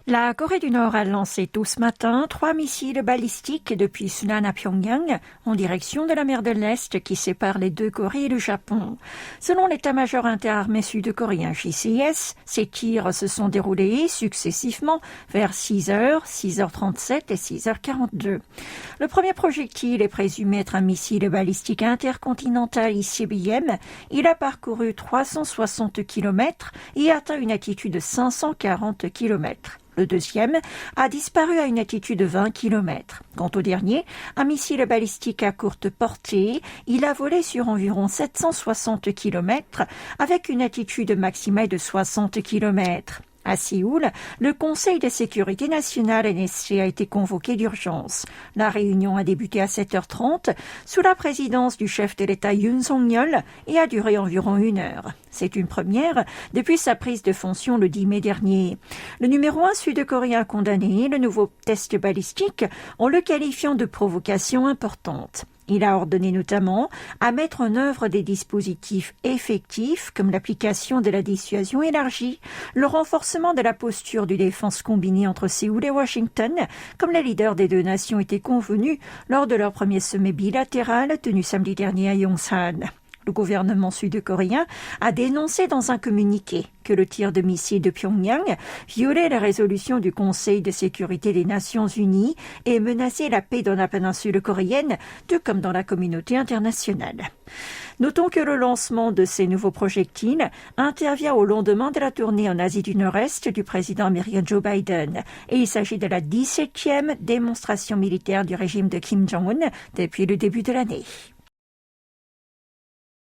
La Corée du Nord a lancé tôt ce matin 3 missiles balistiques depuis Sunan à Pyongyang en direction de la mer de l'Est qui sépare les deux Corées et le Japon. Selon l'état-major interarmé sud-coréen JCS, ces tirs se sont déroulés successivement vers 6h, 6h37 et 6h42. Le premier projectile est présumé être un missile balistique intercontinental ICBM. Il a parcouru 360 km et atteint une altitude de 540 km. Le deuxième a disparu à une altitude de 20 km. Quant au dernier, un missile balistique à courte portée, il a volé sur environ 760 km avec une altitude maximale de 60 km. À Séoul, le Conseil de sécurité nationale NSC a été convoqué d'urgence. La réunion a débuté à 7h30 sous la présidence du chef de l'État Yoon Song-yeol et a duré environ 1 heure. C'est une première depuis sa prise de fonction le 10 mai dernier. Le numéro 1 sud-coréen a condamné le nouveau test balistique en le qualifiant de provocation importante. Il a ordonné notamment à mettre en œuvre des dispositifs effectifs comme l'application de la dissuasion élargie, le renforcement de la posture de défense combinée entre Séoul et Washington, comme les leaders des deux nations étaient convenus lors de leur premier sommet bilatéral tenu samedi dernier à Yongsan. Le gouvernement sud-coréen a dénoncé dans un communiqué que le tir de missiles de Pyongyang violait la résolution du Conseil de sécurité des Nations Unies et menaçait la paix dans la péninsule coréenne, tout comme dans la communauté internationale. Notons que le lancement de ces nouveaux projectiles intervient au lendemain de la tournée en Asie du Nord-Est du président américain Joe Biden. Et il s'agit de la 17e démonstration militaire du régime de Kim Jong-un depuis le début de l'année.